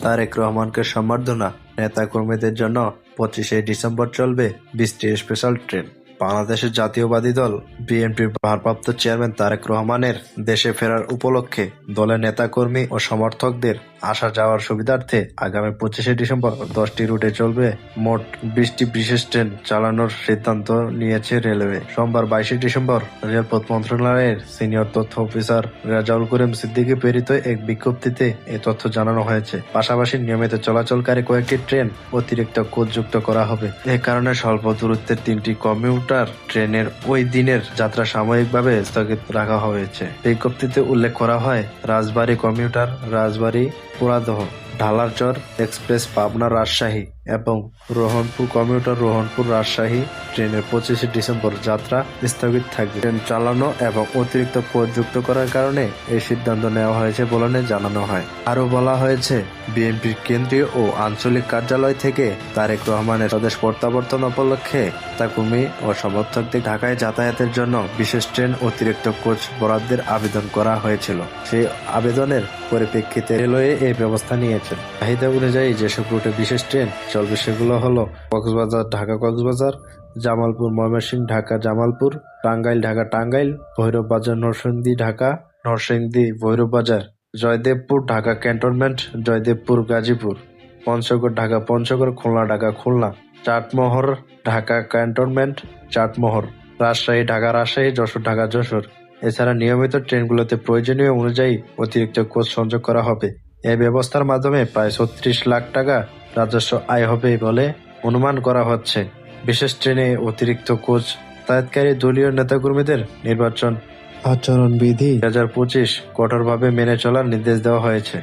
তারেক রহমানকে সম্বর্ধনা। নেতাকর্মীদের জন্য 25শে ডিসেম্বর চলবে 20টি স্পেশাল ট্রেন। বাংলাদেশের জাতীয়বাদী দল বিএনপির ভারপ্রাপ্ত চেয়ারম্যান তারেক রহমানের দেশে ফেরার উপলক্ষে দলের নেতাকর্মী ও সমর্থকদের আসা যাওয়ার সুবিধার্থে আগামী 25শে ডিসেম্বর 10টি রুটে চলবে মোট 20টি বিশেষ ট্রেন চালানোর সিদ্ধান্ত নিয়েছে রেলওয়ে। সোমবার 22শে ডিসেম্বর রেলপথ মন্ত্রণালয়ের সিনিয়র তথ্য অফিসার রেজাউল করিম সিদ্দিকী প্রেরিত এক বিজ্ঞপ্তিতে এ তথ্য জানানো হয়েছে। পাশাপাশি নিয়মিত চলাচলকারী কয়েকটি ট্রেন অতিরিক্ত কোচ যুক্ত করা হবে। এ কারণে স্বল্প দূরত্বের 3টি কমিউটার ট্রেনের ওই দিনের যাত্রা সাময়িকভাবে স্থগিত রাখা হয়েছে। বিজ্ঞপ্তিতে উল্লেখ করা হয়, রাজবাড়ী কমিউটার রাজবাড়ী পোড়াদহ ঢালারচর এক্সপ্রেস পাবনা রাজশাহী এবং রোহনপুর কমিউটার রোহনপুর রাজশাহী ট্রেনের 25শে ডিসেম্বর যাত্রা স্থগিত থাকবে। ট্রেন চালানো এবং অতিরিক্ত কোচ যুক্ত করার কারণে এই সিদ্ধান্ত নেওয়া হয়েছে বলে জানানো হয়। আরও বলা হয়েছে, বিএনপির কেন্দ্রীয় ও আঞ্চলিক কার্যালয় থেকে তারেক রহমানের স্বদেশ প্রত্যাবর্তন উপলক্ষে নেতাকর্মী ও সমর্থকদের ঢাকায় যাতায়াতের জন্য বিশেষ ট্রেন অতিরিক্ত কোচ বরাদ্দের আবেদন করা হয়েছিল। সেই আবেদনের পরিপ্রেক্ষিতে রেলওয়ে এই ব্যবস্থা নিয়েছে। চাহিদা অনুযায়ী যেসব রুটে বিশেষ ট্রেন চলবে সেগুলো হলো কক্সবাজার ঢাকা কক্সবাজার, জামালপুর ময়মনসিংহ ঢাকা জামালপুর, টাঙ্গাইল ঢাকা টাঙ্গাইল, ভৈরব বাজার নরসিংদী ঢাকা নরসিংদী ভৈরব বাজার, জয়দেবপুর ঢাকা ক্যান্টনমেন্ট জয়দেবপুর গাজীপুর, পঞ্চগড় ঢাকা পঞ্চগড়, খুলনা ঢাকা খুলনা, চাটমোহর ঢাকা ক্যান্টনমেন্ট চাটমোহর, রাজশাহী ঢাকা রাজশাহী, যশোর ঢাকা যশোর। এছাড়া নিয়মিত ট্রেনগুলোতে প্রয়োজনীয় অনুযায়ী অতিরিক্ত কোচ সংযোগ করা হবে। এই ব্যবস্থার মাধ্যমে প্রায় 36 লাখ টাকা রাজস্ব আয় হবে বলে অনুমান করা হচ্ছে। বিশেষ ট্রেনে অতিরিক্ত কোচ যাতায়াতকারী দলীয় নেতাকর্মীদের নির্বাচন আচরণবিধি 2025 কঠোরভাবে মেনে চলার নির্দেশ দেওয়া হয়েছে।